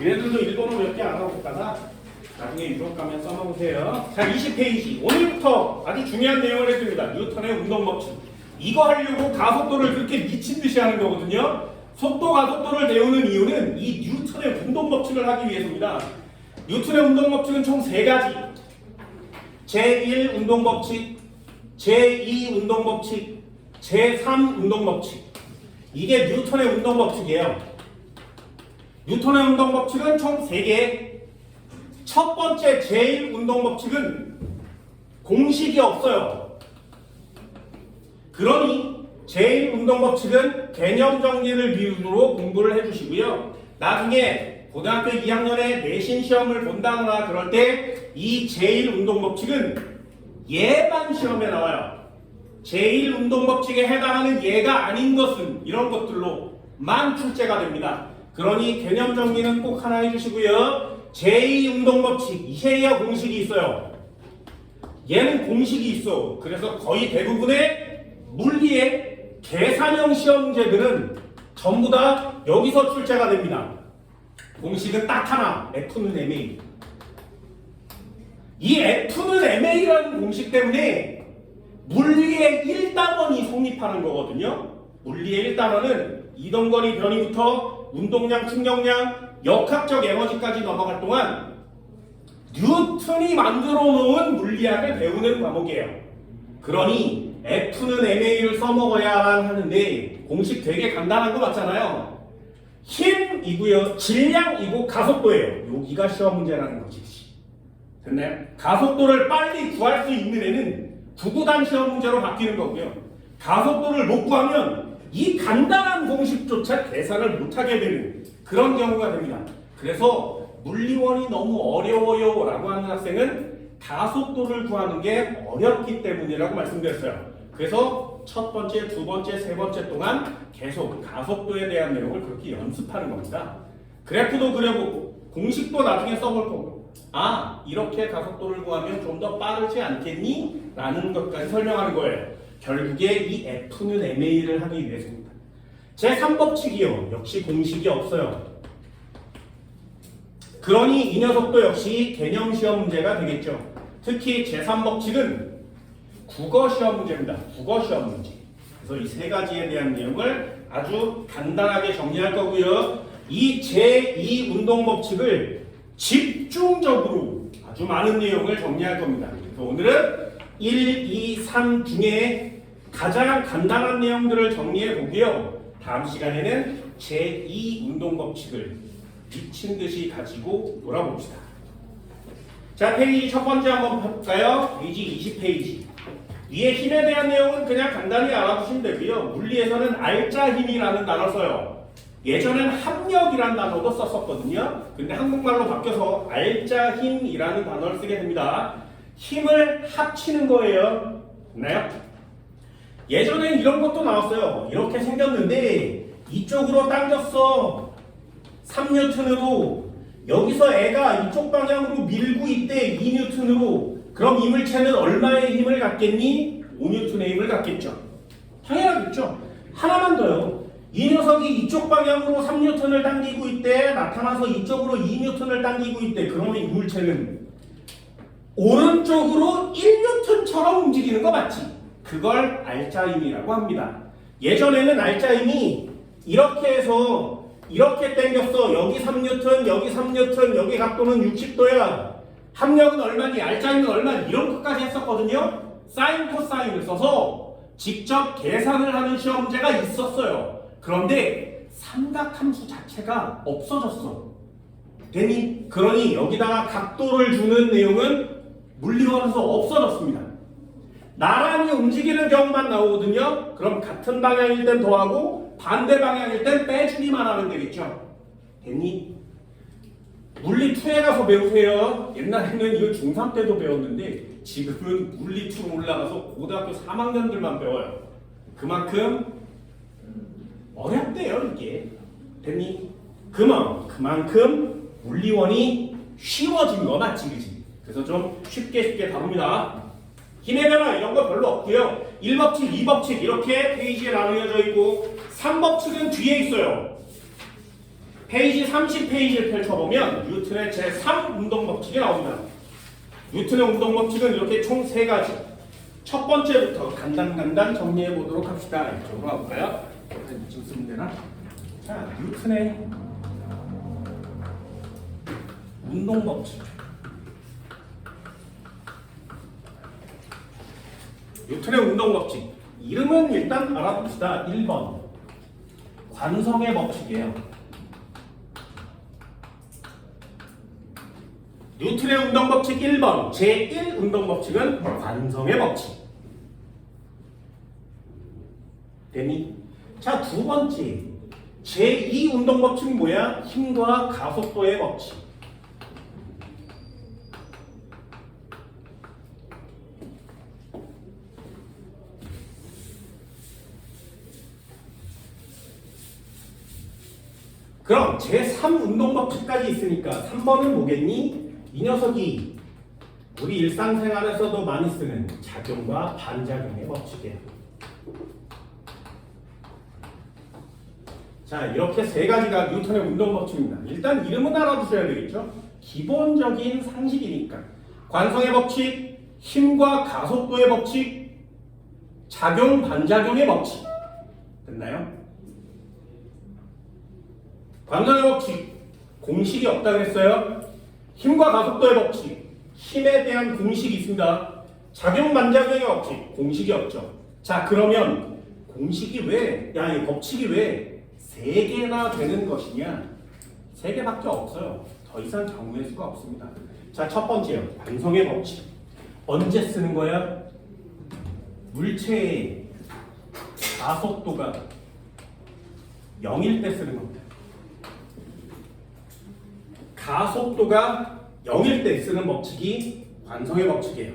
얘네들도 일본어 몇 개 알아볼까봐 나중에 유럽 가면 써먹으세요. 자, 20페이지. 오늘부터 아주 중요한 내용을 해줍니다. 뉴턴의 운동법칙. 이거 하려고 가속도를 그렇게 미친 듯이 하는 거거든요. 속도 가속도를 배우는 이유는 이 뉴턴의 운동법칙을 하기 위해서입니다. 뉴턴의 운동법칙은 총 3가지. 제1 운동법칙, 제2 운동법칙, 제3 운동법칙. 이게 뉴턴의 운동법칙이에요. 뉴턴의 운동법칙은 총 3개. 첫 번째 제1 운동법칙은 공식이 없어요. 그러니 제1 운동법칙은 개념 정리를 위주로 공부를 해주시고요. 나중에 고등학교 2학년에 내신 시험을 본다거나 그럴 때 이 제1 운동법칙은 예반 시험에 나와요. 제1 운동법칙에 해당하는 예가 아닌 것은 이런 것들로만 출제가 됩니다. 그러니 개념 정리는 꼭 하나 해주시고요. 제2 운동법칙, 이해야 공식이 있어요. 얘는 공식이 있어. 그래서 거의 대부분의 물리의 계산형 시험 문제들은 전부 다 여기서 출제가 됩니다. 공식은 딱 하나, F는 MA. 이 F는 MA라는 공식 때문에 물리의 1단원이 성립하는 거거든요. 물리의 1단원은 이동거리 변이부터 운동량, 충격량, 역학적 에너지까지 넘어갈 동안 뉴턴이 만들어 놓은 물리학을 배우는 과목이에요. 그러니 F는 MA를 써먹어야만 하는데 공식 되게 간단한 거 맞잖아요. 힘이고요, 질량이고 가속도예요. 여기가 시험 문제라는 거지. 됐나요? 가속도를 빨리 구할 수 있는 애는 구구단 시험 문제로 바뀌는 거고요. 가속도를 못 구하면 이 간단한 공식조차 계산을 못하게 되는 그런 경우가 됩니다. 그래서 물리원이 너무 어려워요 라고 하는 학생은 가속도를 구하는 게 어렵기 때문이라고 말씀드렸어요. 그래서 첫 번째, 두 번째, 세 번째 동안 계속 가속도에 대한 내용을 그렇게 연습하는 겁니다. 그래프도 그려보고 공식도 나중에 써볼 거고, 아, 이렇게 가속도를 구하면 좀 더 빠르지 않겠니? 라는 것까지 설명하는 거예요. 결국에 이 F는 MA를 하기 위해서입니다. 제3법칙이요. 역시 공식이 없어요. 그러니 이 녀석도 역시 개념 시험 문제가 되겠죠. 특히 제3법칙은 국어 시험 문제입니다. 국어 시험 문제. 그래서 이 3가지에 대한 내용을 아주 간단하게 정리할 거고요. 이 제2 운동법칙을 집중적으로 아주 많은 내용을 정리할 겁니다. 그래서 오늘은 1, 2, 3 중에 가장 간단한 내용들을 정리해 보고요. 다음 시간에는 제2 운동법칙을 미친 듯이 가지고 놀아봅시다. 자, 페이지 첫 번째 한번 볼까요? 페이지 20페이지. 위에 힘에 대한 내용은 그냥 간단히 알아두시면 되고요. 물리에서는 알짜 힘이라는 단어 써요. 예전엔 합력이라는 단어도 썼었거든요. 근데 한국말로 바뀌어서 알짜 힘이라는 단어를 쓰게 됩니다. 힘을 합치는 거예요. 됐나요? 예전엔 이런 것도 나왔어요. 이렇게 생겼는데 이쪽으로 당겼어. 3N으로. 여기서 애가 이쪽 방향으로 밀고 있대. 2N으로. 그럼 이물체는 얼마의 힘을 갖겠니? 5N의 힘을 갖겠죠. 당연하겠죠. 하나만 더요. 이 녀석이 이쪽 방향으로 3N을 당기고 있대. 나타나서 이쪽으로 2N을 당기고 있대. 그러면 이물체는 오른쪽으로 1N처럼 움직이는 거 맞지? 그걸 알짜 힘이라고 합니다. 예전에는 알짜 힘이 이렇게 해서 이렇게 당겼어. 여기 3N, 여기 3N, 여기 각도는 60도야. 합력은 얼마니? 알짜 힘은 얼마니? 이런 것까지 했었거든요. 사인, 코사인을 써서 직접 계산을 하는 시험 문제가 있었어요. 그런데 삼각함수 자체가 없어졌어. 됐니? 그러니 여기다가 각도를 주는 내용은 물리원에서 없어졌습니다. 나란히 움직이는 경우만 나오거든요. 그럼 같은 방향일 땐 더하고 반대 방향일 땐 빼주기만 하면 되겠죠. 됐니? 물리 2에 가서 배우세요. 옛날에는 이거 중3 때도 배웠는데 지금은 물리 2 올라가서 고등학교 3학년들만 배워요. 그만큼 어렵대요 이게. 됐니? 그만큼 물리원이 쉬워진 거 맞지 그지? 그래서 좀 쉽게 다룹니다. 힘의 변화 이런 거 별로 없고요. 1법칙, 2법칙 이렇게 페이지에 나누어져 있고 3법칙은 뒤에 있어요. 페이지 30페이지를 펼쳐보면 뉴턴의 제3 운동 법칙이 나옵니다. 뉴턴의 운동 법칙은 이렇게 총 3가지. 첫 번째부터 간단간단 정리해 보도록 합시다. 이쪽으로 가볼까요? 좀 쓰면 되나? 자, 뉴턴의 운동 법칙. 뉴턴의 운동 법칙. 이름은 일단 알아봅시다. 1번. 관성의 법칙이에요. 뉴턴의 운동 법칙 1번. 제1 운동 법칙은 관성의 법칙. 됐니? 자, 두 번째. 제2 운동 법칙은 뭐야? 힘과 가속도의 법칙. 그럼 제3 운동 법칙까지 있으니까 3번은 뭐겠니? 이 녀석이 우리 일상생활에서도 많이 쓰는 작용과 반작용의 법칙이에요. 자, 이렇게 3가지가 뉴턴의 운동 법칙입니다. 일단 이름은 알아두셔야 되겠죠? 기본적인 상식이니까. 관성의 법칙, 힘과 가속도의 법칙, 작용, 반작용의 법칙. 됐나요? 관성의 법칙, 공식이 없다 그랬어요. 힘과 가속도의 법칙, 힘에 대한 공식이 있습니다. 작용, 반작용의 법칙, 공식이 없죠. 자, 그러면 공식이 왜, 이 법칙이 왜 3개나 되는 것이냐? 3개밖에 없어요. 더 이상 경우의 수가 없습니다. 자, 첫 번째요. 관성의 법칙. 언제 쓰는 거야? 물체의 가속도가 0일 때 쓰는 겁니다. 가속도가 0일 때 쓰는 법칙이 관성의 법칙이에요.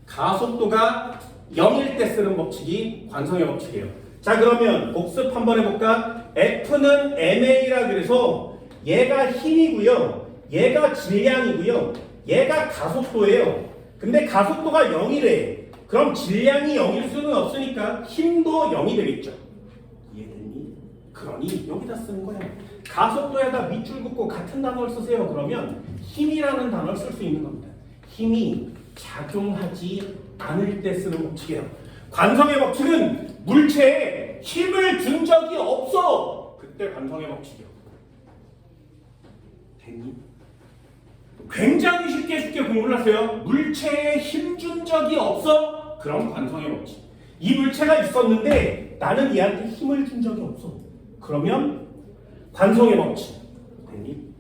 가속도가 0일 때 쓰는 법칙이 관성의 법칙이에요. 자, 그러면 복습 한번 해볼까? F는 ma라 그래서 얘가 힘이고요. 얘가 질량이고요. 얘가 가속도예요. 근데 가속도가 0이래. 그럼 질량이 0일 수는 없으니까 힘도 0이 되겠죠. 이해됐니? 그러니 여기다 쓰는 거야. 가속도에다 밑줄 긋고 같은 단어를 쓰세요. 그러면 힘이라는 단어를 쓸 수 있는 겁니다. 힘이 작용하지 않을 때 쓰는 법칙이에요. 관성의 법칙은 물체에 힘을 준 적이 없어. 그때 관성의 법칙이요. 됐니? 굉장히 쉽게 공부를 하세요. 물체에 힘 준 적이 없어? 그럼 관성의 법칙. 이 물체가 있었는데 나는 얘한테 힘을 준 적이 없어. 그러면 관성의 법칙. 됐니?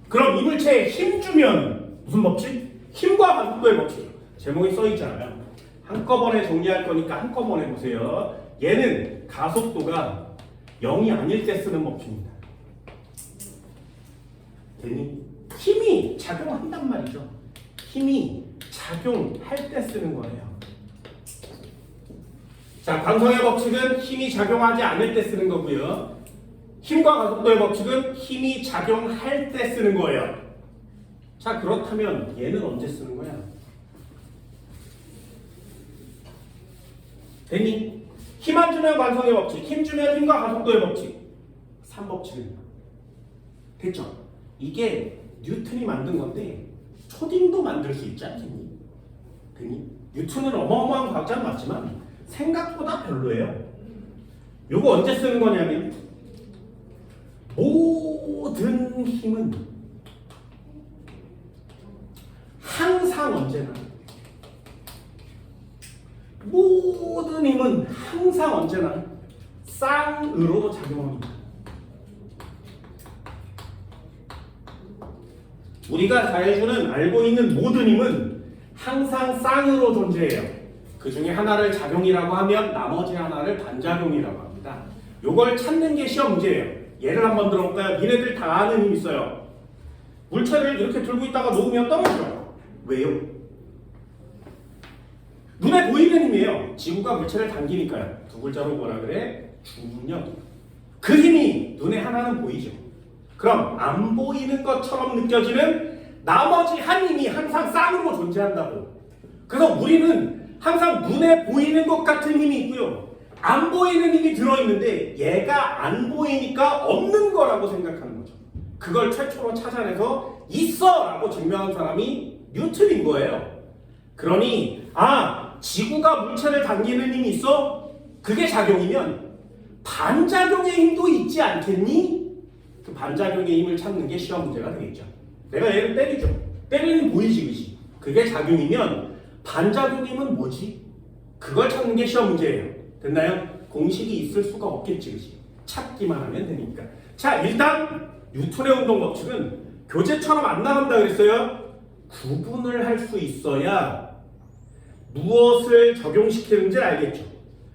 그럼 이 물체에 힘 주면 무슨 법칙? 힘과 가속도의 법칙. 제목에 써 있잖아요. 한꺼번에 정리할 거니까 한꺼번에 보세요. 얘는 가속도가 0이 아닐 때 쓰는 법칙입니다. 됐니? 힘이 작용한단 말이죠. 힘이 작용할 때 쓰는 거예요. 자, 관성의 법칙은 힘이 작용하지 않을 때 쓰는 거고요. 힘과 가속도의 법칙은 힘이 작용할 때 쓰는 거예요. 자, 그렇다면 얘는 언제 쓰는 거야? 됐니? 힘 안 주면 관성의 법칙, 힘 주면 힘과 가속도의 법칙. 3법칙입니다. 됐죠? 이게 뉴턴이 만든 건데 초딩도 만들 수 있지 않겠니? 됐니? 뉴턴은 어마어마한 과학자는 맞지만 생각보다 별로예요. 요거 언제 쓰는 거냐면 모든 힘은 항상 언제나 모든 힘은 항상 언제나 쌍으로 작용합니다. 우리가 자연주는 알고 있는 모든 힘은 항상 쌍으로 존재해요. 그 중에 하나를 작용이라고 하면 나머지 하나를 반작용이라고 합니다. 요걸 찾는 게 시험 문제예요. 예를 한번 들어볼까요? 니네들 다 아는 힘 있어요. 물체를 이렇게 들고 있다가 놓으면 떨어져요. 왜요? 눈에 보이는 힘이에요. 지구가 물체를 당기니까요. 두 글자로 뭐라 그래? 중력. 그 힘이 눈에 하나는 보이죠. 그럼 안 보이는 것처럼 느껴지는 나머지 한 힘이 항상 쌍으로 존재한다고. 그래서 우리는 항상 눈에 보이는 것 같은 힘이 있고요. 안 보이는 힘이 들어있는데 얘가 안 보이니까 없는 거라고 생각하는 거죠. 그걸 최초로 찾아내서 있어! 라고 증명한 사람이 뉴턴인 거예요. 그러니 지구가 물체를 당기는 힘이 있어? 그게 작용이면 반작용의 힘도 있지 않겠니? 그 반작용의 힘을 찾는 게 시험 문제가 되겠죠. 내가 얘를 때리죠. 때리는 보이지, 그지? 그게 작용이면 반작용의 힘은 뭐지? 그걸 찾는 게 시험 문제예요. 됐나요? 공식이 있을 수가 없겠지, 그지? 찾기만 하면 되니까. 자, 일단 뉴턴의 운동 법칙은 교재처럼 안 나간다 그랬어요. 구분을 할 수 있어야 무엇을 적용시키는지 알겠죠.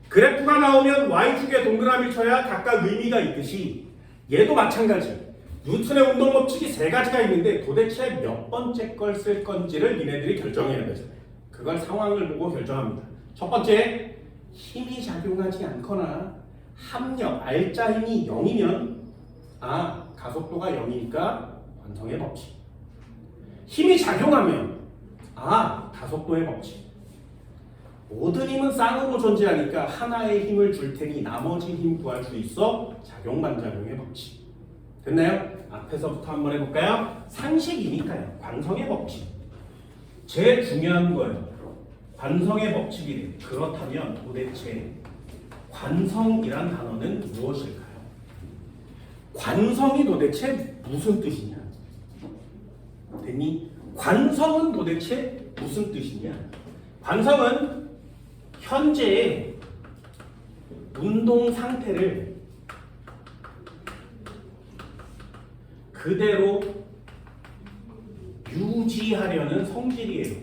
그래프가 나오면 Y축에 동그라미 쳐야 각각 의미가 있듯이 얘도 마찬가지. 뉴턴의 운동 법칙이 세 가지가 있는데 도대체 몇 번째 걸 쓸 건지를 니네들이 결정해야 되잖아요. 그걸 상황을 보고 결정합니다. 첫 번째, 힘이 작용하지 않거나 합력, 알짜 힘이 0이면 가속도가 0이니까 관성의 법칙. 힘이 작용하면 가속도의 법칙. 모든 힘은 쌍으로 존재하니까 하나의 힘을 줄 테니 나머지 힘 구할 수 있어. 작용 반작용의 법칙. 됐나요? 앞에서부터 한번 해볼까요? 상식이니까요. 관성의 법칙. 제일 중요한 거예요. 관성의 법칙이래. 그렇다면 도대체 관성이란 단어는 무엇일까요? 관성이 도대체 무슨 뜻이냐? 됐니? 관성은 도대체 무슨 뜻이냐? 관성은 현재의 운동 상태를 그대로 유지하려는 성질이에요.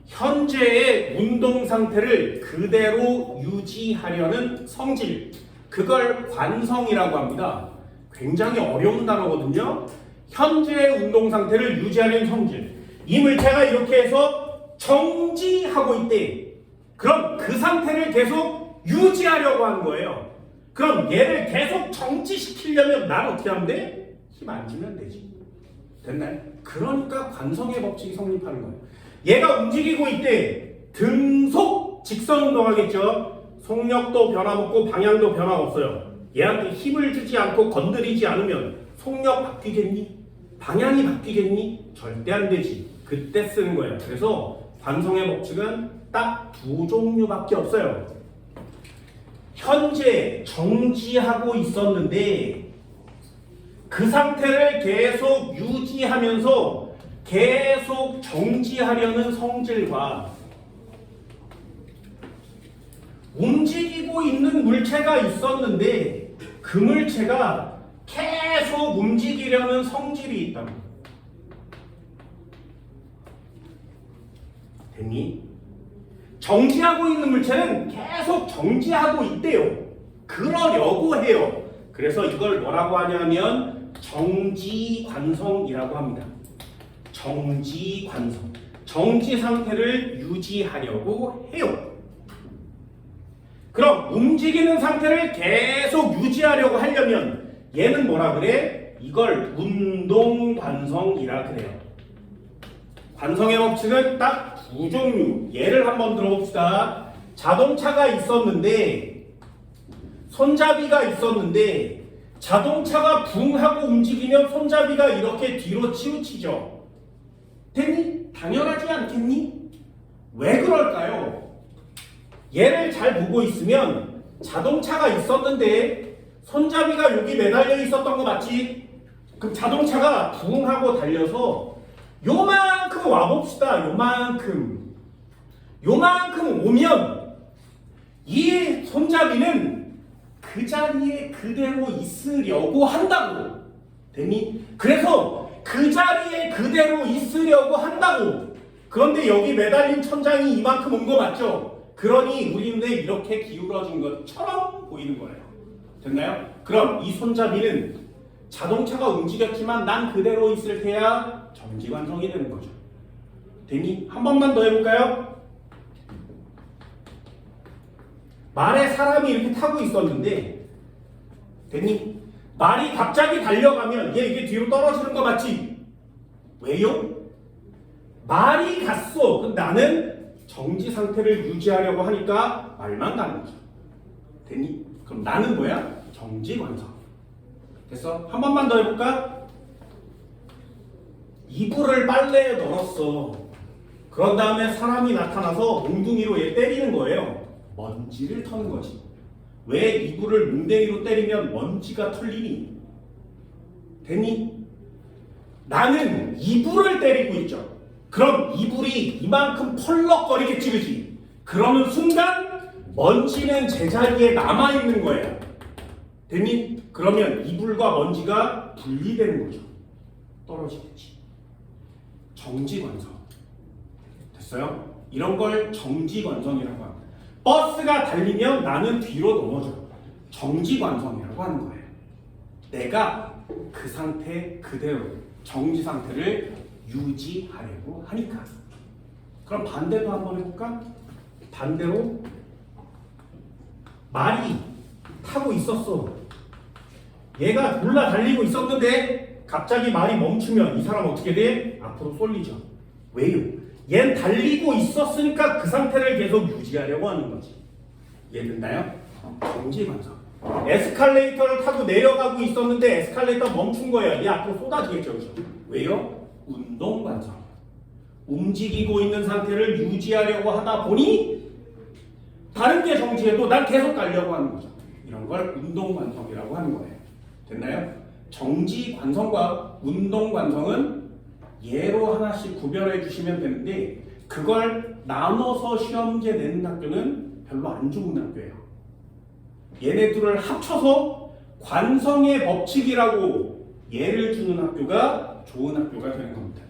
현재의 운동 상태를 그대로 유지하려는 성질. 그걸 관성이라고 합니다. 굉장히 어려운 단어거든요. 현재의 운동 상태를 유지하려는 성질. 이 물체가 이렇게 해서 정지하고 있대. 그럼 그 상태를 계속 유지하려고 하는 거예요. 그럼 얘를 계속 정지시키려면 난 어떻게 하면 돼? 힘 안 주면 되지. 됐나요? 그러니까 관성의 법칙이 성립하는 거예요. 얘가 움직이고 있대. 등속 직선 운동하겠죠. 속력도 변함없고 방향도 변함없어요. 얘한테 힘을 주지 않고 건드리지 않으면 속력 바뀌겠니? 방향이 바뀌겠니? 절대 안 되지. 그때 쓰는 거예요. 그래서 관성의 법칙은 딱 두 종류밖에 없어요. 현재 정지하고 있었는데 그 상태를 계속 유지하면서 계속 정지하려는 성질과 움직이고 있는 물체가 있었는데 그 물체가 계속 움직이려는 성질이 있다고. 됐니? 정지하고 있는 물체는 계속 정지하고 있대요. 그러려고 해요. 그래서 이걸 뭐라고 하냐면 정지관성이라고 합니다. 정지관성. 정지 상태를 유지하려고 해요. 그럼 움직이는 상태를 계속 유지하려고 하려면 얘는 뭐라 그래? 이걸 운동관성이라 그래요. 관성의 법칙은 딱 두 종류. 예를 한번 들어봅시다. 자동차가 있었는데 손잡이가 있었는데 자동차가 붕 하고 움직이면 손잡이가 이렇게 뒤로 치우치죠. 됐니? 당연하지 않겠니? 왜 그럴까요? 얘를 잘 보고 있으면 자동차가 있었는데 손잡이가 여기 매달려 있었던 거 맞지? 그럼 자동차가 붕 하고 달려서 요만큼 와봅시다. 요만큼 오면 이 손잡이는 그 자리에 그대로 있으려고 한다고. 됐니? 그래서 그 자리에 그대로 있으려고 한다고. 그런데 여기 매달린 천장이 이만큼 온 거 맞죠? 그러니 우리는 이렇게 기울어진 것처럼 보이는 거예요. 됐나요? 그럼 이 손잡이는 자동차가 움직였지만 난 그대로 있을 테야 정지관성이 되는 거죠. 됐니? 한 번만 더 해볼까요? 말에 사람이 이렇게 타고 있었는데 됐니? 말이 갑자기 달려가면 얘 이게 뒤로 떨어지는 거 맞지? 왜요? 말이 갔어. 그럼 나는 정지 상태를 유지하려고 하니까 말만 가는 거죠. 됐니? 그럼 나는 뭐야? 정지관성. 됐어? 한 번만 더 해볼까? 이불을 빨래에 넣었어. 그런 다음에 사람이 나타나서 몽둥이로 얘 때리는 거예요. 먼지를 터는 거지. 왜 이불을 몽둥이로 때리면 먼지가 털리니? 됐니? 나는 이불을 때리고 있죠. 그럼 이불이 이만큼 펄럭거리겠지, 그지? 그러는 순간 먼지는 제자리에 남아있는 거야. 됐니? 그러면 이불과 먼지가 분리되는 거죠. 떨어지겠지. 정지관성. 됐어요? 이런 걸 정지관성이라고 합니다. 버스가 달리면 나는 뒤로 넘어져. 정지관성이라고 하는 거예요. 내가 그 상태 그대로 정지 상태를 유지하려고 하니까. 그럼 반대도 한번 해볼까? 반대로 말이 타고 있었어. 얘가 몰라 달리고 있었는데 갑자기 말이 멈추면 이 사람 어떻게 돼? 앞으로 쏠리죠. 왜요? 얜 달리고 있었으니까 그 상태를 계속 유지하려고 하는 거지. 이해됐나요? 정지관성. 에스컬레이터를 타고 내려가고 있었는데 에스컬레이터 멈춘 거야. 얘 앞으로 쏟아지겠죠. 그죠? 왜요? 운동관성. 움직이고 있는 상태를 유지하려고 하다 보니 다른 게 정지해도 난 계속 가려고 하는 거죠. 이런 걸 운동관성이라고 하는 거예요. 됐나요? 정지관성과 운동관성은 예로 하나씩 구별해 주시면 되는데 그걸 나눠서 시험제 내는 학교는 별로 안 좋은 학교예요. 얘네들을 합쳐서 관성의 법칙이라고 예를 주는 학교가 좋은 학교가 되는 겁니다.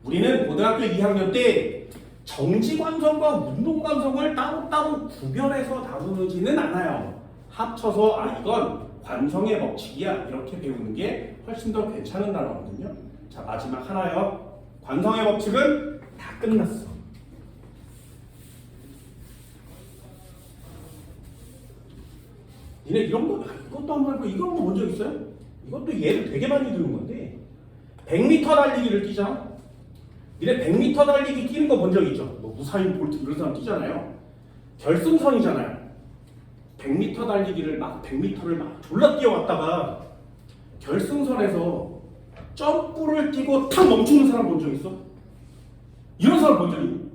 우리는 고등학교 2학년 때 정지관성과 운동관성을 따로따로 구별해서 다루지는 않아요. 합쳐서 이건 관성의 법칙이야 이렇게 배우는 게 훨씬 더 괜찮은 단어거든요. 자, 마지막 하나요. 관성의 법칙은 다 끝났어. 니네 이런 거 이것도 한번 해봐. 이런 거 본 적 있어요? 이것도 예를 되게 많이 들은 건데 100m 달리기를 뛰잖아. 니네 100m 달리기 뛰는 거 본 적 있죠? 뭐 우사인 볼트 이런 사람 뛰잖아요. 결승선이잖아요. 100m 달리기를 100m를 졸라 뛰어왔다가 결승선에서 점프를 뛰고 탁 멈추는 사람 본 적 있어? 이런 사람 본 적 있니?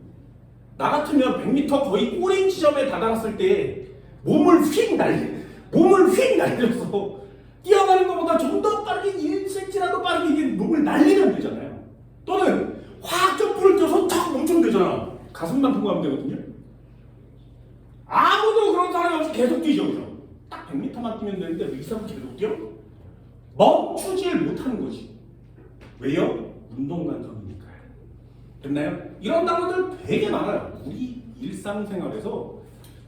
나 같으면 100m 거의 꼬리 지점에 다다랐을 때 몸을 휙 날려서 뛰어가는 것보다 좀 더 빠르게 1cm라도 빠르게 이게 몸을 날리면 되잖아요. 또는 확 점프를 뛰어서 탁 멈추면 되잖아. 가슴만 보고 하면 되거든요. 아무도 그런 사람이 없이 계속 뛰죠. 그죠? 딱 100m만 뛰면 되는데 왜 이 사람 계속 뛰어? 멈추질 못하는 거지. 왜요? 운동관성이니까요. 됐나요? 이런 단어들 되게 많아요. 우리 일상생활에서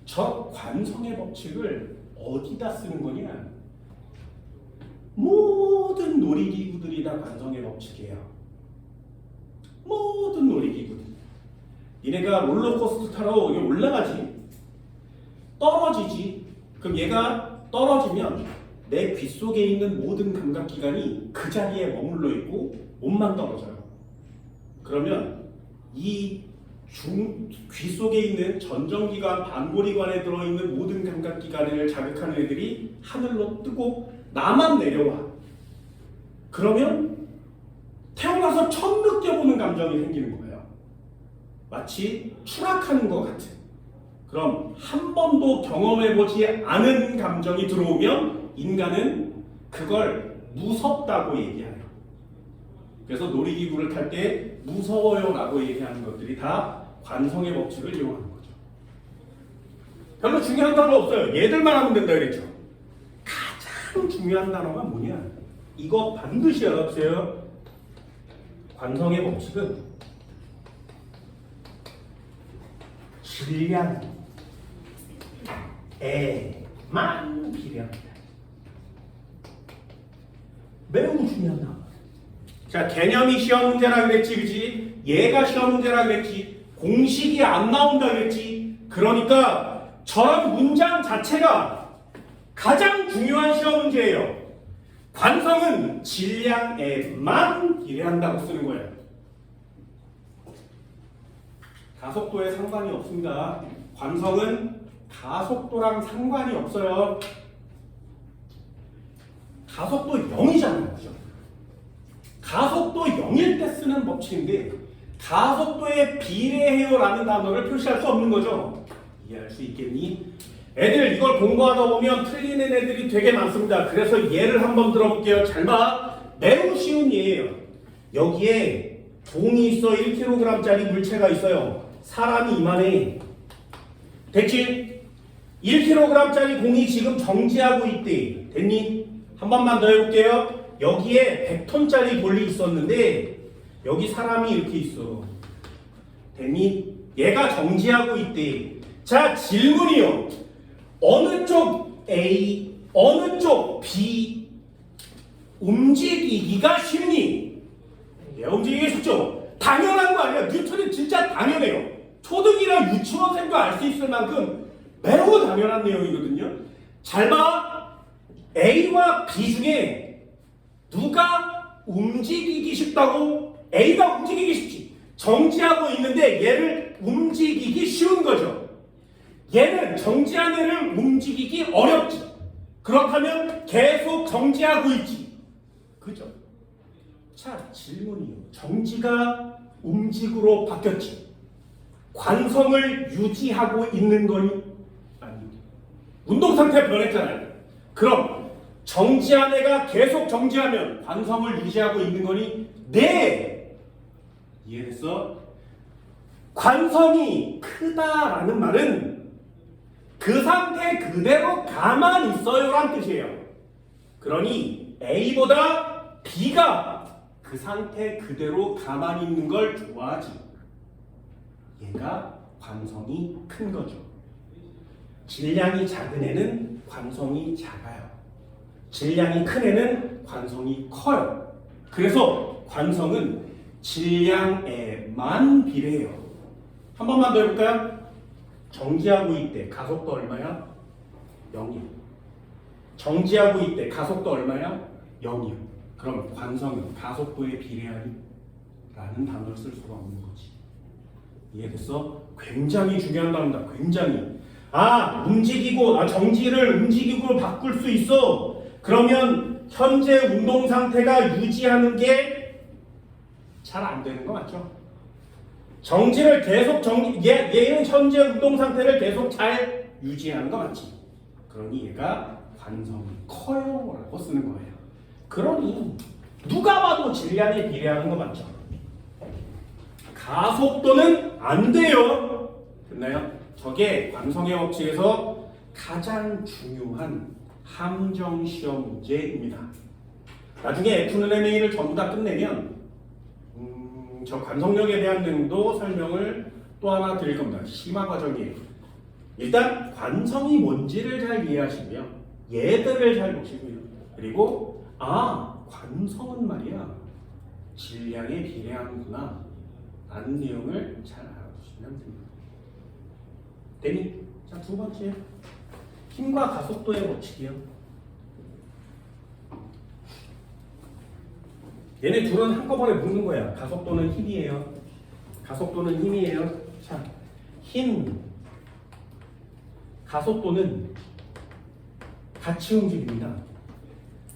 저 관성의 법칙을 어디다 쓰는 거냐? 모든 놀이기구들이 다 관성의 법칙이에요. 모든 놀이기구들. 얘네가 롤러코스터 타러 여기 올라가지. 떨어지지. 그럼 얘가 떨어지면 내 귀 속에 있는 모든 감각기관이 그 자리에 머물러 있고 몸만 떨어져요. 그러면 이 귀 속에 있는 전정기관, 반고리관에 들어있는 모든 감각기관을 자극하는 애들이 하늘로 뜨고 나만 내려와. 그러면 태어나서 처음 느껴보는 감정이 생기는 거예요. 마치 추락하는 것 같은. 그럼 한 번도 경험해보지 않은 감정이 들어오면 인간은 그걸 무섭다고 얘기해요. 그래서 놀이기구를 탈 때 무서워요 라고 얘기하는 것들이 다 관성의 법칙을 이용하는 거죠. 별로 중요한 단어 없어요. 얘들만 하면 된다 그랬죠. 가장 중요한 단어가 뭐냐? 이거 반드시 알아보세요. 관성의 법칙은 질량에만 비례합니다. 매우 중요한 단어. 자, 개념이 시험 문제라 그랬지, 그지? 얘가 시험 문제라 그랬지. 공식이 안 나온다 그랬지. 그러니까 저런 문장 자체가 가장 중요한 시험 문제예요. 관성은 질량에만 비례한다고 쓰는 거예요. 가속도에 상관이 없습니다. 관성은 가속도랑 상관이 없어요. 가속도 0이잖아요. 그죠? 가속도 0일 때 쓰는 법칙인데 가속도에 비례해요라는 단어를 표시할 수 없는 거죠. 이해할 수 있겠니? 애들 이걸 공부하다 보면 틀리는 애들이 되게 많습니다. 그래서 예를 한번 들어볼게요. 잘 봐. 매우 쉬운 예예요. 여기에 동이 있어. 1kg짜리 물체가 있어요. 사람이 이만해. 됐지? 1kg짜리 공이 지금 정지하고 있대. 됐니? 한 번만 더 해볼게요. 여기에 100톤짜리 돌이 있었는데 여기 사람이 이렇게 있어. 됐니? 얘가 정지하고 있대. 자, 질문이요. 어느 쪽 A, 어느 쪽 B 움직이기가 쉽니? 얘 움직이기 쉽죠? 당연한 거 아니야. 뉴턴이 진짜 당연해요. 초등이나 유치원생도 알 수 있을 만큼 매우 당연한 내용이거든요. 잘 봐. A와 B 중에 누가 움직이기 쉽다고? A가 움직이기 쉽지. 정지하고 있는데 얘를 움직이기 쉬운 거죠. 얘는 정지한 애를 움직이기 어렵지. 그렇다면 계속 정지하고 있지. 그죠? 자, 질문이요. 정지가 움직으로 바뀌었지. 관성을 유지하고 있는 거니? 아닙니다. 운동 상태 변했잖아요. 그럼 정지한 애가 계속 정지하면 관성을 유지하고 있는 거니? 네! 이해됐어? 관성이 크다라는 말은 그 상태 그대로 가만히 있어요란 뜻이에요. 그러니 A보다 B가 그 상태 그대로 가만히 있는 걸 좋아하지. 얘가 관성이 큰 거죠. 질량이 작은 애는 관성이 작아요. 질량이 큰 애는 관성이 커요. 그래서 관성은 질량에만 비례해요. 한 번만 더 해볼까요? 정지하고 있대. 가속도 얼마야? 0이요. 정지하고 있대. 가속도 얼마야? 0이요. 그럼 관성은 가속도에 비례하니? 라는 단어를 쓸 수가 없는 거지. 이해됐어? 굉장히 중요한 단어다. 굉장히. 정지를 움직이고 바꿀 수 있어. 그러면 현재 운동 상태가 유지하는 게 잘 안 되는 거 맞죠? 정지를 계속 얘는 현재 운동 상태를 계속 잘 유지하는 거 맞지? 그러니 얘가 관성이 커요 라고 쓰는 거예요. 그러니 누가 봐도 질량에 비례하는 거 맞죠? 가속도는 안 돼요. 됐나요? 저게 관성의 법칙에서 가장 중요한 함정 시험 문제입니다. 나중에 F&A를 전부 다 끝내면 저 관성력에 대한 내용도 설명을 또 하나 드릴 겁니다. 심화 과정이에요. 일단 관성이 뭔지를 잘 이해하시고요. 얘들을 잘 보시고요. 그리고 관성은 말이야 질량에 비례하는구나 라는 내용을 잘 알아두시면 됩니다. 됐니? 자, 두 번째 힘과 가속도의 법칙이요. 얘네 둘은 한꺼번에 묻는 거야. 가속도는 힘이에요. 가속도는 힘이에요. 자, 힘, 가속도는 같이 움직입니다.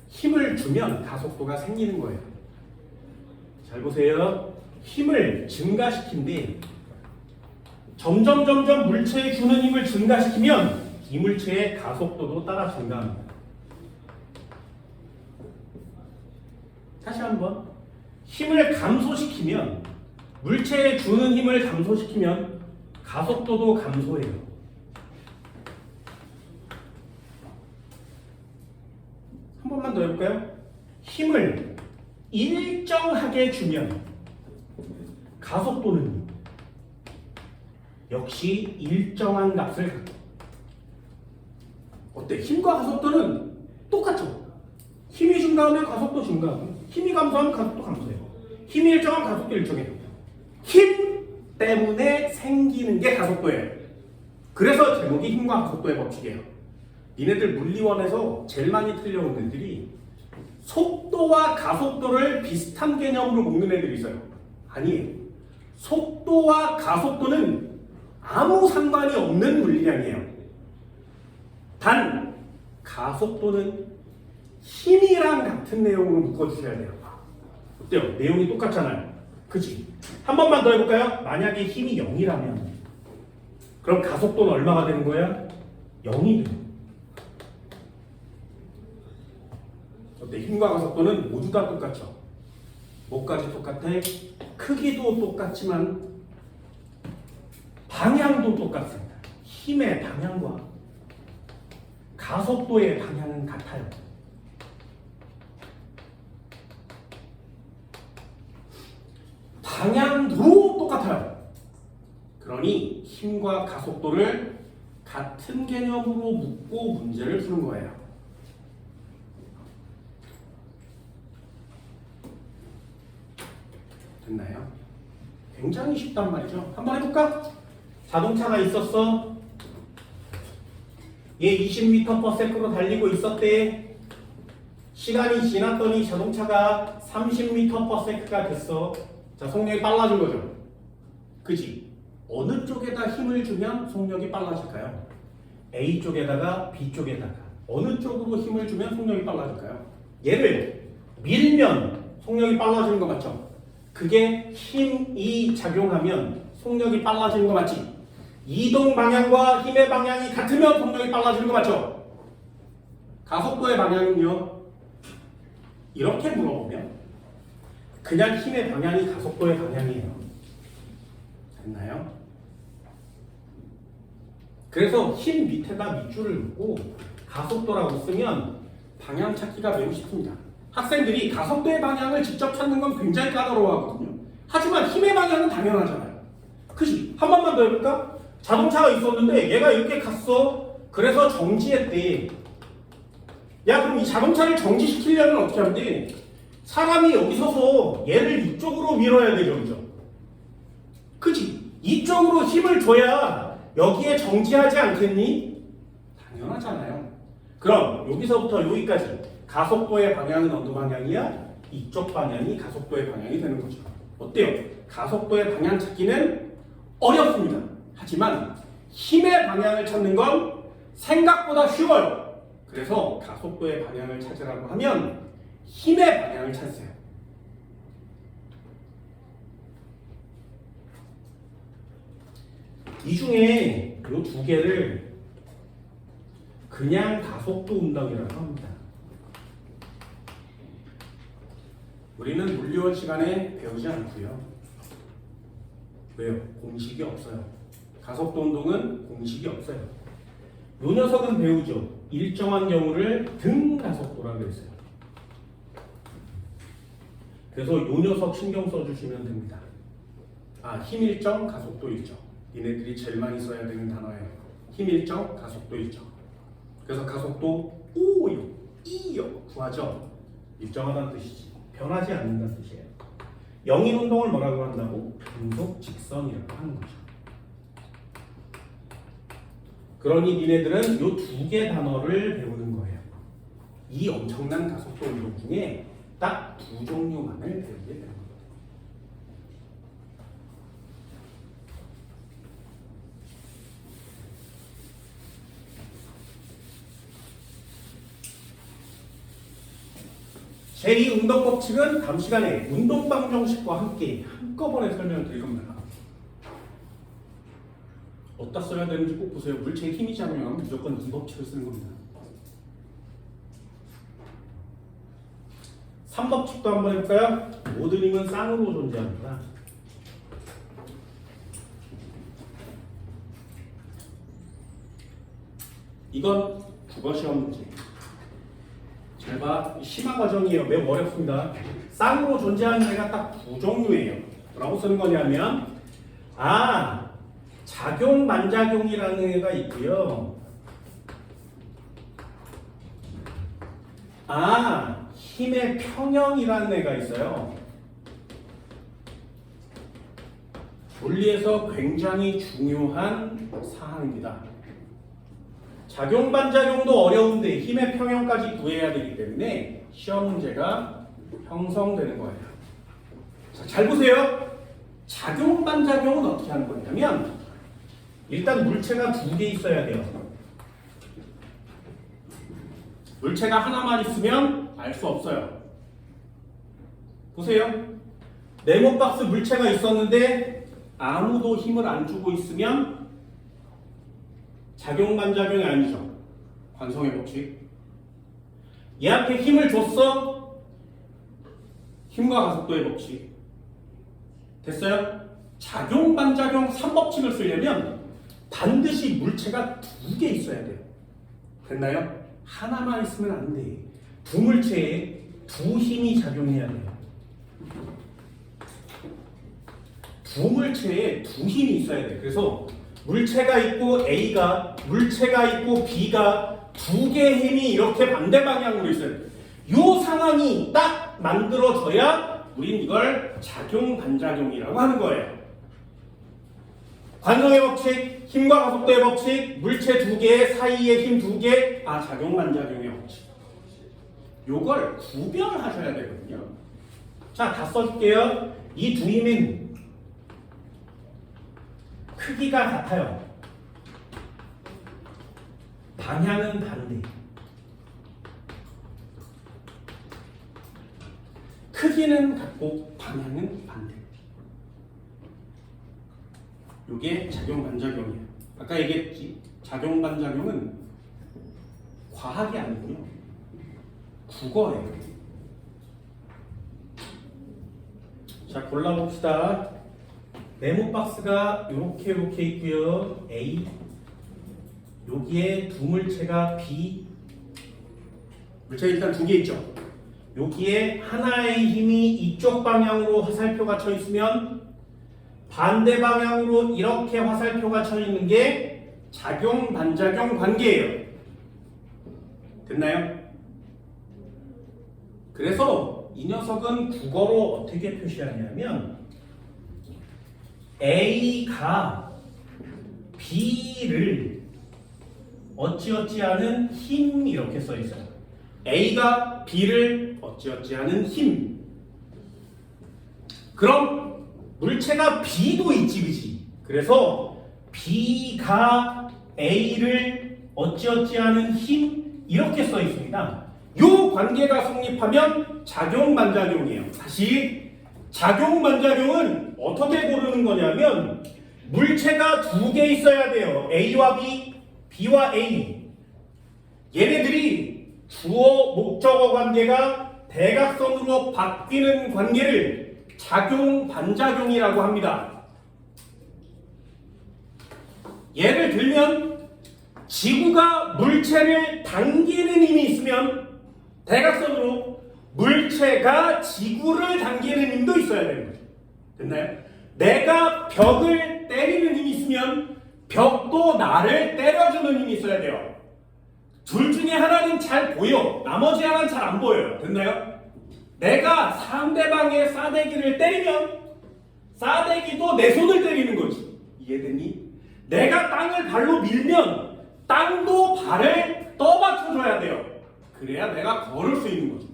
힘을 주면 가속도가 생기는 거예요. 잘 보세요. 힘을 증가시킨데 점점 물체에 주는 힘을 증가시키면 이 물체의 가속도도 따라 증가합니다. 다시 한번 힘을 감소시키면 물체에 주는 힘을 감소시키면 가속도도 감소해요. 한 번만 더 해볼까요? 힘을 일정하게 주면 가속도는 역시 일정한 값을 갖고 어때? 힘과 가속도는 똑같죠? 힘이 증가하면 가속도 증가하고 힘이 감소하면 가속도 감소해요. 힘이 일정하면 가속도 일정해요. 힘 때문에 생기는 게 가속도예요. 그래서 제목이 힘과 가속도의 법칙이에요. 니네들 물리원에서 제일 많이 틀려온 애들이 속도와 가속도를 비슷한 개념으로 묶는 애들이 있어요. 아니에요. 속도와 가속도는 아무 상관이 없는 물리량이에요. 단 가속도는 힘이랑 같은 내용으로 묶어주셔야 돼요. 어때요? 내용이 똑같잖아요. 그치? 한 번만 더 해볼까요? 만약에 힘이 0이라면 그럼 가속도는 얼마가 되는 거야? 0이 돼요. 어때? 힘과 가속도는 모두 다 똑같죠? 뭐까지 똑같아? 크기도 똑같지만 방향도 똑같습니다. 힘의 방향과 가속도의 방향은 같아요. 방향도 똑같아요. 그러니 힘과 가속도를 같은 개념으로 묶고 문제를 푸는 거예요. 됐나요? 굉장히 쉽단 말이죠. 한번 해볼까? 자동차가 있었어. 얘 20m/s로 달리고 있었대. 시간이 지났더니 자동차가 30m/s가 됐어. 자, 속력이 빨라진 거죠. 그지? 어느 쪽에다 힘을 주면 속력이 빨라질까요? A 쪽에다가 B 쪽에다가 어느 쪽으로 힘을 주면 속력이 빨라질까요? 얘를 밀면 속력이 빨라지는 거 맞죠? 그게 힘이 작용하면 속력이 빨라지는 거 맞지? 이동 방향과 힘의 방향이 같으면 속력이 빨라지는 거 맞죠? 가속도의 방향은요? 이렇게 물어보면 그냥 힘의 방향이 가속도의 방향이에요. 됐나요? 그래서 힘 밑에다 밑줄을 놓고 가속도라고 쓰면 방향 찾기가 매우 쉽습니다. 학생들이 가속도의 방향을 직접 찾는 건 굉장히 까다로워하거든요. 하지만 힘의 방향은 당연하잖아요. 그치? 한 번만 더 해볼까? 자동차가 있었는데 얘가 이렇게 갔어. 그래서 정지했대. 야, 그럼 이 자동차를 정지시키려면 어떻게 하면 돼? 사람이 여기 서서 얘를 이쪽으로 밀어야 되죠, 그죠? 그치? 이쪽으로 힘을 줘야 여기에 정지하지 않겠니? 당연하잖아요. 그럼 여기서부터 여기까지 가속도의 방향은 어느 방향이야? 이쪽 방향이 가속도의 방향이 되는 거죠. 어때요? 가속도의 방향 찾기는 어렵습니다. 하지만 힘의 방향을 찾는 건 생각보다 쉬워요. 그래서 가속도의 방향을 찾으라고 하면 힘의 방향을 찾으세요. 이 중에 이 두 개를 그냥 가속도 운동이라고 합니다. 우리는 물리원 시간에 배우지 않고요. 왜요? 공식이 없어요. 가속도 운동은 공식이 없어요. 요 녀석은 배우죠. 일정한 경우를 등 가속도라고 했어요. 그래서 요 녀석 신경 써주시면 됩니다. 아, 힘 일정, 가속도 일정. 니네들이 제일 많이 써야 되는 단어예요. 힘 일정, 가속도 일정. 그래서 가속도 O요, E요 구하죠. 일정하다는 뜻이지. 변하지 않는다는 뜻이에요. 영인 운동을 뭐라고 한다고? 분속 직선이라고 하는 거죠. 그러니 니네들은 이 두 개 단어를 배우는 거예요. 이 엄청난 가속도 운동 중에 딱 두 종류만을 배우게 되는 거예요. 제2 운동 법칙은 다음 시간에 운동방 정식과 함께 한꺼번에 설명을 드릴 겁니다. 어디다 써야 되는지 꼭 보세요. 물체에 힘이 작용하면 무조건 이 법칙을 쓰는 겁니다. 3법칙도 한번 해볼까요? 모든 힘은 쌍으로 존재합니다. 이건 국어시험 문제. 잘 봐. 심화 과정이에요. 매우 어렵습니다. 쌍으로 존재하는 애가 딱 두 종류예요. 뭐라고 쓰는 거냐면 작용 반작용이라는 애가 있고요. 힘의 평형이라는 애가 있어요. 물리에서 굉장히 중요한 사항입니다. 작용 반작용도 어려운데 힘의 평형까지 구해야 되기 때문에 시험 문제가 형성되는 거예요. 자, 잘 보세요. 작용 반작용은 어떻게 하는 거냐면 일단 물체가 두 개 있어야 돼요. 물체가 하나만 있으면 알 수 없어요. 보세요. 네모박스 물체가 있었는데 아무도 힘을 안 주고 있으면 작용 반작용이 아니죠. 관성의 법칙. 얘한테 힘을 줬어. 힘과 가속도의 법칙. 됐어요? 작용 반작용 3법칙을 쓰려면 반드시 물체가 2개 있어야 돼요. 됐나요? 하나만 있으면 안 돼. 두 물체에 두 힘이 작용해야 돼요. 두 물체에 두 힘이 있어야 돼요. 그래서 물체가 있고 A가, 물체가 있고 B가 두 개의 힘이 이렇게 반대 방향으로 있어요. 이 상황이 딱 만들어져야 우린 이걸 작용 반작용이라고 하는 거예요. 관성의 법칙, 힘과 가속도의 법칙, 물체 두 개 사이에 힘 두 개, 작용 반작용의 법칙. 요걸 구별하셔야 되거든요. 자, 다 써줄게요. 이 두 힘은 크기가 같아요. 방향은 반대. 크기는 같고 방향은 반대. 이게 작용 반작용이에요. 아까 얘기했지. 작용 반작용은 과학이 아니고요. 국어예요. 자, 골라봅시다. 네모 박스가 이렇게 있고요. A. 여기에 두 물체가 B. 물체가 일단 두 개 있죠. 여기에 하나의 힘이 이쪽 방향으로 화살표가 쳐 있으면 반대 방향으로 이렇게 화살표가 쳐 있는 게 작용 반작용 관계예요. 됐나요? 그래서 이 녀석은 국어로 어떻게 표시하냐면 A가 B를 어찌어찌하는 힘 이렇게 써 있어요. A가 B를 어찌어찌하는 힘. 그럼 물체가 B도 있지, 그지? 그래서 B가 A를 어찌어찌하는 힘 이렇게 써 있습니다. 요 관계가 성립하면 작용 반작용이에요. 다시 작용 반작용은 어떻게 고르는 거냐면 물체가 두 개 있어야 돼요. A와 B, B와 A. 얘네들이 주어 목적어 관계가 대각선으로 바뀌는 관계를 작용 반작용이라고 합니다. 예를 들면 지구가 물체를 당기는 힘이 있으면 대각선으로 물체가 지구를 당기는 힘도 있어야 되는 거죠. 됐나요? 내가 벽을 때리는 힘이 있으면 벽도 나를 때려주는 힘이 있어야 돼요. 둘 중에 하나는 잘 보여. 나머지 하나는 잘 안 보여요. 됐나요? 내가 상대방의 싸대기를 때리면 싸대기도 내 손을 때리는 거지. 이해되니? 내가 땅을 발로 밀면 땅도 발을 떠받쳐줘야 돼요. 그래야 내가 걸을 수 있는 거죠.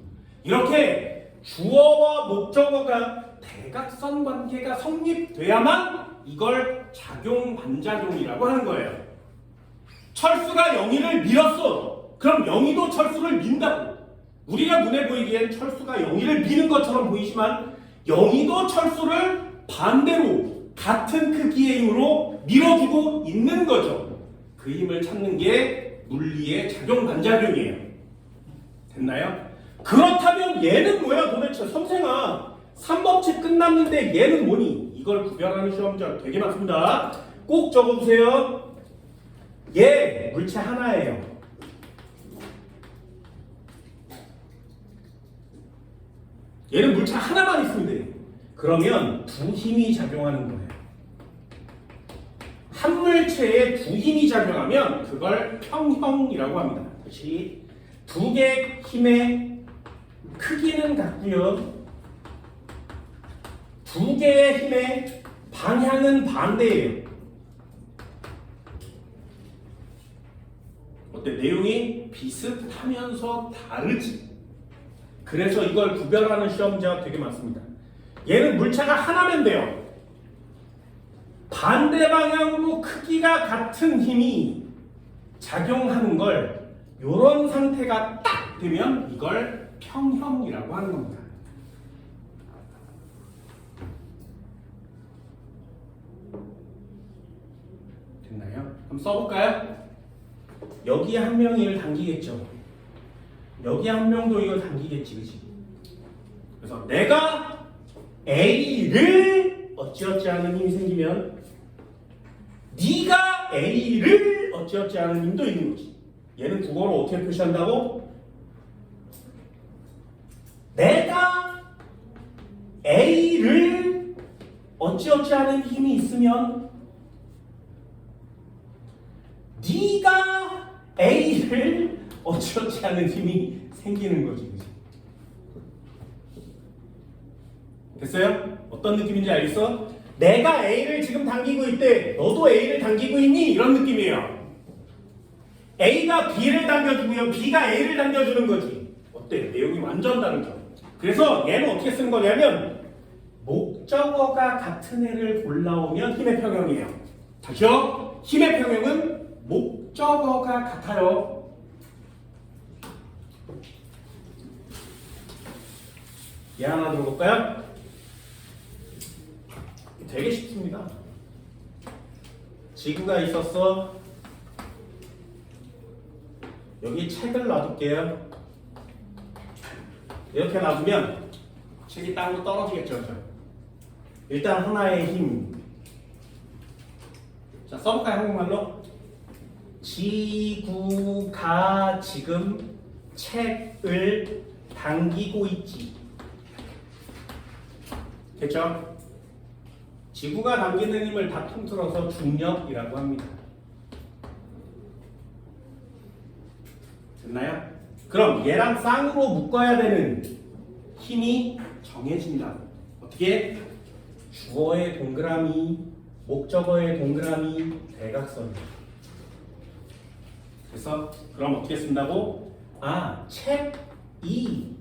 이렇게 주어와 목적어가 대각선 관계가 성립돼야만 이걸 작용 반작용이라고 하는 거예요. 철수가 영희를 밀었어. 그럼 영희도 철수를 민다고. 우리가 눈에 보이기엔 철수가 영희를 미는 것처럼 보이지만 영희도 철수를 반대로 같은 크기의 힘으로 밀어주고 있는 거죠. 그 힘을 찾는 게 물리의 작용 반작용이에요. 됐나요? 그렇다면 얘는 뭐야 도대체? 선생아, 3법칙 끝났는데 얘는 뭐니? 이걸 구별하는 시험자 되게 많습니다. 꼭 적어주세요. 얘 물체 하나예요. 얘는 물체 하나만 있으면 돼요. 그러면 두 힘이 작용하는 거예요. 한 물체에 두 힘이 작용하면 그걸 평형이라고 합니다. 다시 두 개의 힘의 크기는 같고요. 두 개의 힘의 방향은 반대예요. 어때? 내용이 비슷하면서 다르지. 그래서 이걸 구별하는 시험자가 되게 많습니다. 얘는 물체가 하나면 돼요. 반대 방향으로 크기가 같은 힘이 작용하는 걸 이런 상태가 딱 같으면 이걸 평형이라고 하는 겁니다. 됐나요? 그럼 써볼까요? 여기에 한 명이 이걸 당기겠죠. 여기에 한 명도 이걸 당기겠지, 그치? 그래서 내가 A를 어찌어찌 하는 힘이 생기면 네가 A를 어찌어찌 하는 힘도 있는 거지. 얘는 국어로 어떻게 표시한다고? 내가 A를 어찌어찌 하는 힘이 있으면 네가 A를 어찌어찌 하는 힘이 생기는 거지. 그치? 됐어요? 어떤 느낌인지 알겠어? 내가 A를 지금 당기고 있대. 너도 A를 당기고 있니? 이런 느낌이에요. A가 B를 당겨주고요. B가 A를 당겨주는 거지. 어때? 내용이 완전 다르죠? 그래서 얘는 어떻게 쓰는 거냐면 목적어가 같은 애를 골라오면 힘의 평형이에요. 다시요. 힘의 평형은 목적어가 같아요. 얘 하나 들어볼까요? 되게 쉽습니다. 지구가 있었어. 여기 책을 놔둘게요. 이렇게 놔두면 책이 땅으로 떨어지겠죠. 그죠? 일단 하나의 힘. 자, 써볼까요? 한국말로? 지구가 지금 책을 당기고 있지. 됐죠? 지구가 당기는 힘을 다 통틀어서 중력이라고 합니다. 됐나요? 그럼 얘랑 쌍으로 묶어야 되는 힘이 정해진다. 어떻게? 주어의 동그라미, 목적어의 동그라미, 대각선이다. 그래서 그럼 어떻게 쓴다고? 아, 책이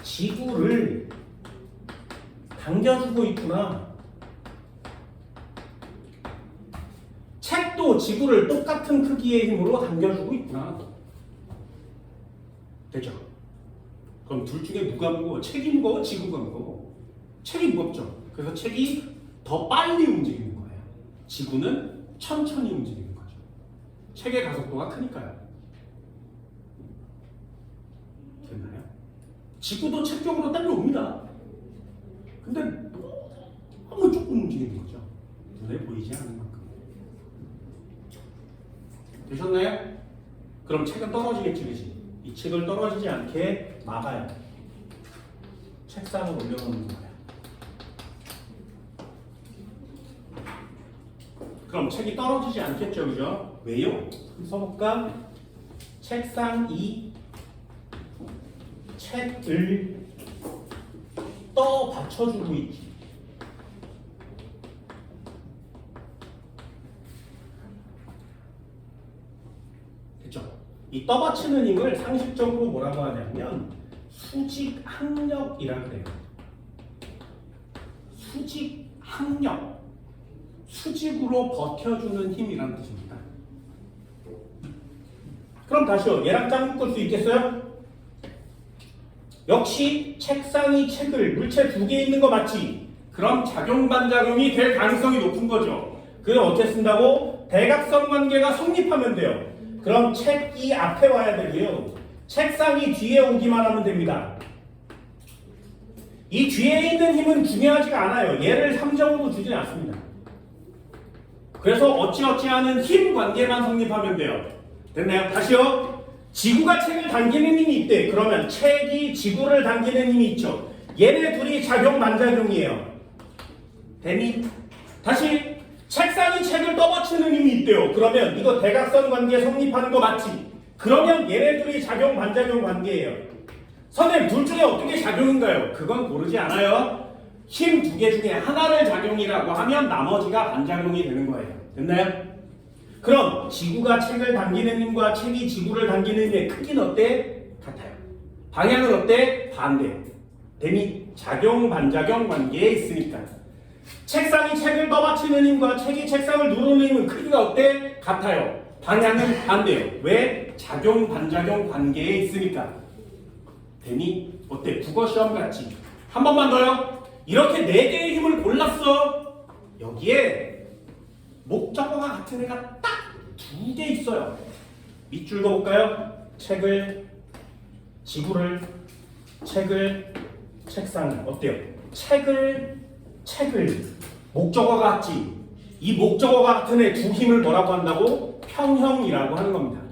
지구를 당겨주고 있구나. 책도 지구를 똑같은 크기의 힘으로 당겨주고 있구나. 됐죠? 그럼 둘 중에 누가 무거워? 책이 무거워? 지구가 무거워? 책이 무겁죠. 그래서 책이 더 빨리 움직이는 거예요. 지구는 천천히 움직이는 거죠. 책의 가속도가 크니까요. 됐나요? 지구도 책 쪽으로 딸려옵니다. 근데 너무 조금 움직이는 거죠. 눈에 보이지 않는 만큼. 되셨나요? 그럼 책은 떨어지겠지, 그치? 이 책을 떨어지지 않게 막아요. 책상을 올려놓는 거예요. 그럼 책이 떨어지지 않겠죠, 그죠? 왜요? 써볼까? 책상이 책을 떠 받쳐주고 있지. 이 떠받치는 힘을 상식적으로 뭐라고 하냐면 수직항력이라 그래요. 수직항력. 수직으로 버텨주는 힘이라는 뜻입니다. 그럼 다시요. 얘랑 짝 묶을 수 있겠어요? 역시 책상이 책을 물체 두 개 있는 거 맞지? 그럼 작용반작용이 될 가능성이 높은 거죠. 그럼 어떻게 쓴다고? 대각선 관계가 성립하면 돼요. 그럼 책이 앞에 와야 되고요. 책상이 뒤에 오기만 하면 됩니다. 이 뒤에 있는 힘은 중요하지가 않아요. 얘를 3점으로 주진 않습니다. 그래서 어찌어찌하는 힘 관계만 성립하면 돼요. 됐나요? 다시요. 지구가 책을 당기는 힘이 있대. 그러면 책이 지구를 당기는 힘이 있죠. 얘네 둘이 작용 반작용이에요. 됐니? 다시. 책상이 책을 떠받치는 힘이 있대요. 그러면 이거 대각선 관계 성립하는 거 맞지? 그러면 얘네들이 작용 반작용 관계예요. 선생님 둘 중에 어떻게 작용인가요? 그건 고르지 않아요. 힘 두 개 중에 하나를 작용이라고 하면 나머지가 반작용이 되는 거예요. 됐나요? 그럼 지구가 책을 당기는 힘과 책이 지구를 당기는 힘의 크기는 어때? 같아요. 방향은 어때? 반대. 대미 작용 반작용 관계에 있으니까. 책상이 책을 떠받치는 힘과 책이 책상을 누르는 힘은 크기가 어때? 같아요. 방향은 반대요. 왜? 작용 반작용 관계에 있으니까. 되니? 어때? 국어 시험 같지? 한 번만 더요. 이렇게 4개의 힘을 골랐어. 여기에 목적어가 같은 애가 딱 2개 있어요. 밑줄 그어볼까요? 책을, 지구를, 책을, 책상을. 어때요? 책을, 목적어가 같지? 이 목적어가 같은 애 2 힘을 뭐라고 한다고? 평형이라고 하는 겁니다.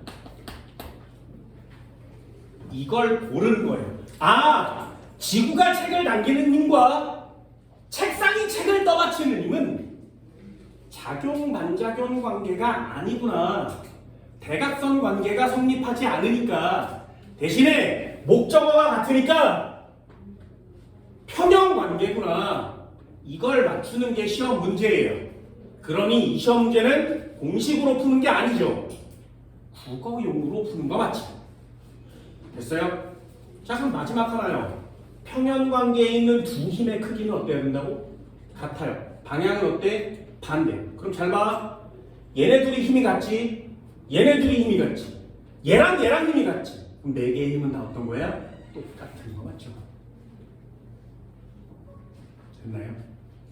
이걸 고르는 거예요. 아, 지구가 책을 당기는 힘과 책상이 책을 떠받치는 힘은 작용 반작용 관계가 아니구나. 대각선 관계가 성립하지 않으니까 대신에 목적어가 같으니까 평형 관계구나. 이걸 맞추는 게 시험 문제예요. 그러니 이 시험 문제는 공식으로 푸는 게 아니죠. 국어용으로 푸는 거 맞지? 됐어요? 자, 그럼 마지막 하나요. 평형 관계에 있는 2 힘의 크기는 어때야 된다고? 같아요. 방향은 어때? 반대. 그럼 잘 봐. 얘네 둘이 힘이 같지? 얘네 둘이 힘이 같지? 얘랑 힘이 같지? 그럼 4개의 힘은 다 어떤 거야? 똑같은 거 맞죠? 됐나요?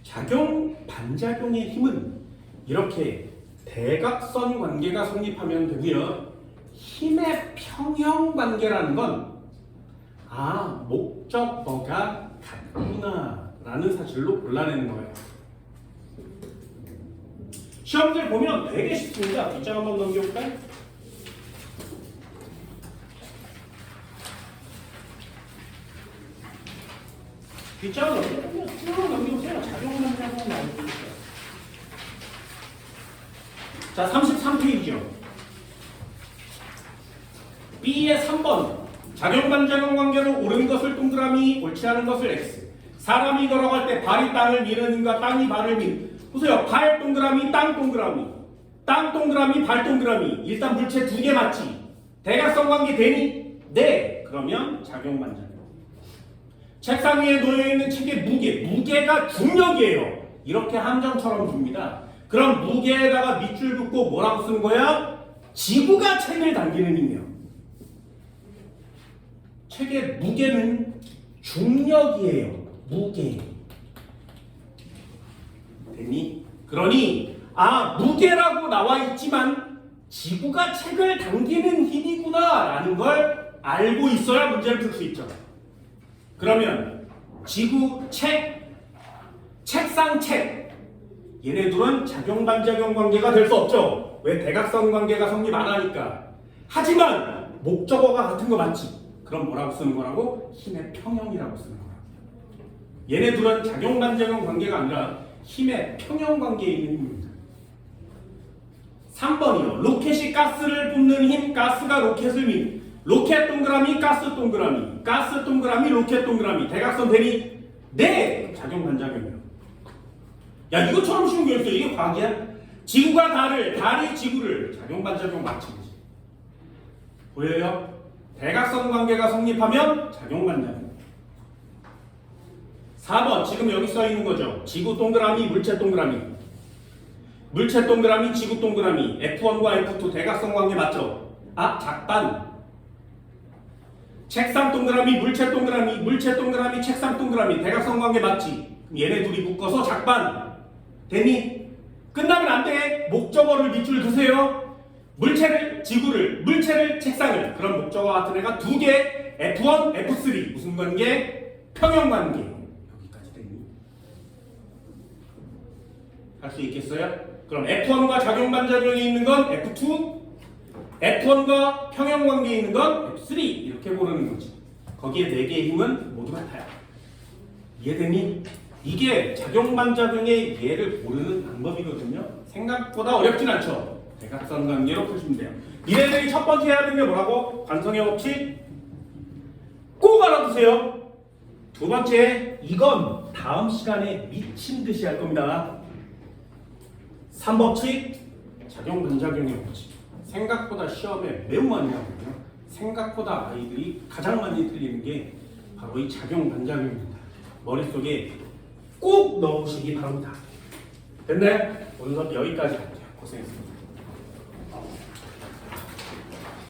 작용, 반작용의 힘은 이렇게 대각선 관계가 성립하면 되고요. 힘의 평형 관계라는 건 목적어가 같구나 라는 사실로 골라내는 거예요. 시험들 보면 되게 쉽습니다. 뒷장 한번 넘겨볼까요? 뒷장을 넘겨보면 쭉 넘겨보세요. 작용 반작용 나오고 있어요. 자, 33페이지요. B의 3번. 작용 반작용 관계로 옳은 것을 동그라미, 옳지 않은 것을 X. 사람이 걸어갈 때 발이 땅을 미는 힘과 땅이 발을 미는. 보세요. 발 동그라미, 땅 동그라미. 땅 동그라미, 발 동그라미. 일단 물체 2개 맞지? 대각선 관계 되니? 네. 그러면 작용 반작용. 책상 위에 놓여있는 책의 무게가 중력이에요. 이렇게 함정처럼 줍니다. 그럼 무게에다가 밑줄 긋고 뭐라고 쓰는 거야? 지구가 책을 당기는 힘이에요. 책의 무게는 중력이에요. 무게. 됐니? 그러니 무게라고 나와 있지만 지구가 책을 당기는 힘이구나 라는 걸 알고 있어야 문제를 풀 수 있죠. 그러면 지구, 책, 책상, 책 얘네 둘은 작용 반작용 관계가 될 수 없죠. 왜? 대각선 관계가 성립 안 하니까. 하지만 목적어가 같은 거 맞지? 그럼 뭐라고 쓰는 거라고? 힘의 평형이라고 쓰는 거라고. 얘네 둘은 작용 반작용 관계가 아니라 힘의 평형 관계에 있는 힘입니다. 3번이요. 로켓이 가스를 뿜는 힘, 가스가 로켓을 미는. 로켓 동그라미, 가스 동그라미, 가스 동그라미, 로켓 동그라미. 대각선 되니? 네! 작용 반작용이요. 야, 이것처럼 쉬운 게 있어요. 이게 과학이야? 지구가 달이 지구를 작용 반작용 맞지? 보여요? 대각선 관계가 성립하면 작용 반작용. 4번 지금 여기 써 있는 거죠. 지구 동그라미, 물체 동그라미. 물체 동그라미, 지구 동그라미. F1과 F2 대각선 관계 맞죠? 작반. 책상 동그라미, 물체 동그라미, 물체 동그라미, 책상 동그라미. 대각선 관계 맞지? 얘네 둘이 묶어서 작반. 되니? 끝나면 안 돼. 목적어를 밑줄 두세요. 물체를, 지구를, 물체를, 책상을. 그럼 목적어 같은 애가 2개. F1, F3. 무슨 관계? 평형 관계. 여기까지 되니? 할 수 있겠어요? 그럼 F1과 작용 반작용이 있는 건 F2, F1과 평형 관계에 있는 건 F3. 이렇게 고르는 거지. 거기에 4개의 힘은 모두 같아요. 이해되니? 이게 작용 반작용의 예를 고르는 방법이거든요. 생각보다 어렵진 않죠. 대각선 관계로 푸시면 돼요. 니네들이 첫 번째 해야 되는 게 뭐라고? 관성의 법칙 꼭 알아두세요. 2번째, 이건 다음 시간에 미친 듯이 할 겁니다. 3법칙, 작용 반작용의 법칙. 생각보다 시험에 매우 많이 나오거든요. 생각보다 아이들이 가장 많이 틀리는 게 바로 이 작용 반작용입니다. 머릿속에 꼭 넣으시기 바랍니다. 됐나요? 오늘 수업 여기까지 할게요. 고생했습니다.